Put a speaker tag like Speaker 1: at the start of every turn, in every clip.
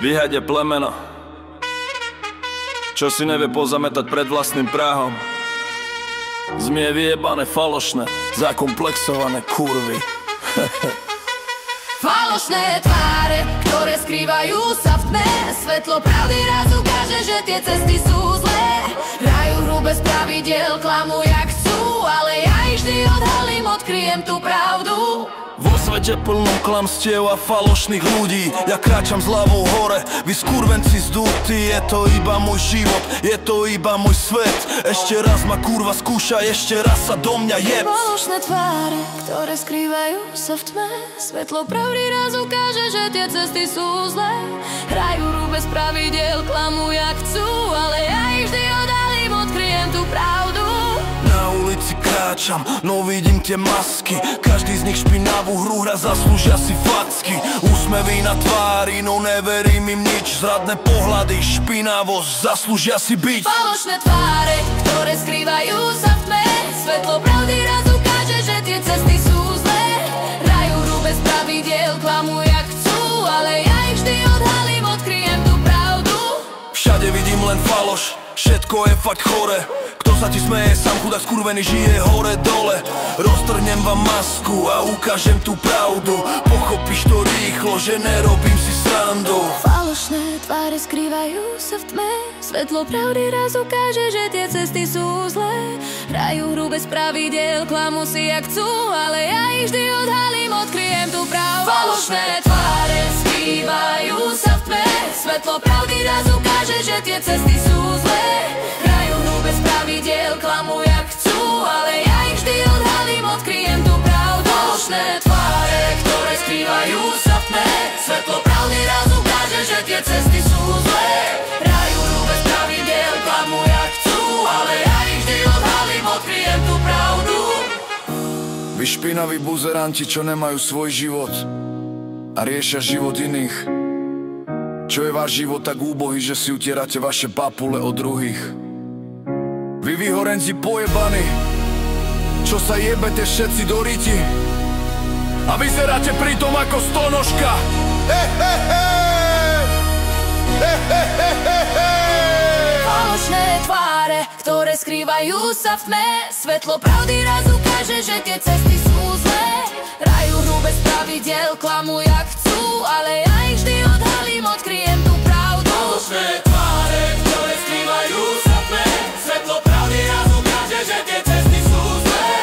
Speaker 1: Vyhade plemeno, čo si nevie pozametať pred vlastným prahom. Zmie vyjebané, falošné, zakomplexované kurvy.
Speaker 2: Falošné tváre, ktoré skrývajú sa v tme. Svetlo pravdy raz ukáže, že tie cesty sú zlé. Hrajú hru bez pravidiel, klamú jak chcú, ale ja ich vždy odhalím, odkryjem tú pravdu.
Speaker 1: Vo svete plnom klamstiev a falošných ľudí ja kráčam s hlavou hore, vy skurvenci zdúti. Je to iba môj život, je to iba môj svet. Ešte raz ma kurva skúša, ešte raz sa do mňa jeb.
Speaker 2: Falošné tváre, ktoré skrývajú sa v tme. Svetlo pravdy raz ukáže, že tie cesty sú zlé. Hrajú hru bez pravidiel, klamú jak chcú, ale ja ich vždy odhalím, odkryjem tú pravdu.
Speaker 1: Na ulici kráčam, no vidím tie masky. Každý z nich špinavú hru hra, zaslúžia si facky. Úsmevy na tvári, no neverím im nič. Zradné pohľady, špinavosť, zaslúžia si byť.
Speaker 2: Falošné tváre, ktoré skrývajú sa v tme. Svetlo pravdy raz ukáže, že tie cesty sú zlé. Hrajú hru bez pravidiel, klamú jak chcú, ale ja ich vždy odhalím, odkryjem tú pravdu.
Speaker 1: Všade vidím len faloš, všetko je fakt chore. Kto sa ti smeje, sám chudák skurvený žije hore dole. Roztrhnem vám masku a ukážem tú pravdu. Pochopíš to rýchlo, že nerobím si srandu.
Speaker 2: Falošné tváre skrývajú sa v tme. Svetlo pravdy raz ukáže, že tie cesty sú zlé. Hrajú hru bez pravidiel, klamú si jak chcú, ale ja ich vždy odhalím, odkryjem tú pravdu. Falošné tváre skrývajú sa v tme. Svetlo pravdy raz ukáže, že tie cesty sú zlé. Hrajú hru bez pravidiel, klamú jak chcú, ale ja ich vždy odhalím, odkryjem tú pravdu. Falošné tváre, ktoré skrývajú sa v tme. Svetlo pravdy raz ukáže, že tie cesty sú zlé. Hrajú hru bez pravidiel, klamú jak chcú, ale ja ich vždy odhalím, odkryjem tú pravdu.
Speaker 1: Vy špinaví buzeranti, čo nemajú svoj život a riešia život iných. Čo je váš život tak úbohý, že si utierate vaše papule od druhých? Vy vyhorenci pojebaní, čo sa jebete všetci do riti a vyzeráte pritom ako stonožka.
Speaker 2: Falošné tváre, ktoré skrývajú sa v tme. Svetlo pravdy raz ukáže, že tie cesty sú zlé. Hrajú hru bez pravidiel, klamú jak chcú, ale ja ich vždy odhalím, odkryjem tú pravdu. Falošné tváre, ktoré skrývajú sa v tme. Svetlo pravdy raz ukáže, že tie cesty sú zlé.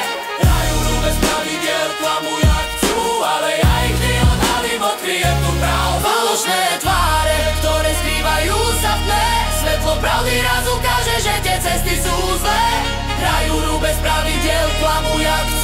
Speaker 2: Hrajú hru bez pravidiel, klamú jak chcú, ale ja ich vždy odhalím, odkryjem tú pravdu. Falošné tváre, ktoré skrývajú sa v tme. Svetlo pravdy raz ukáže, že tie cesty sú zlé. Hrajú hru bez pravidiel, klamú jak chcú.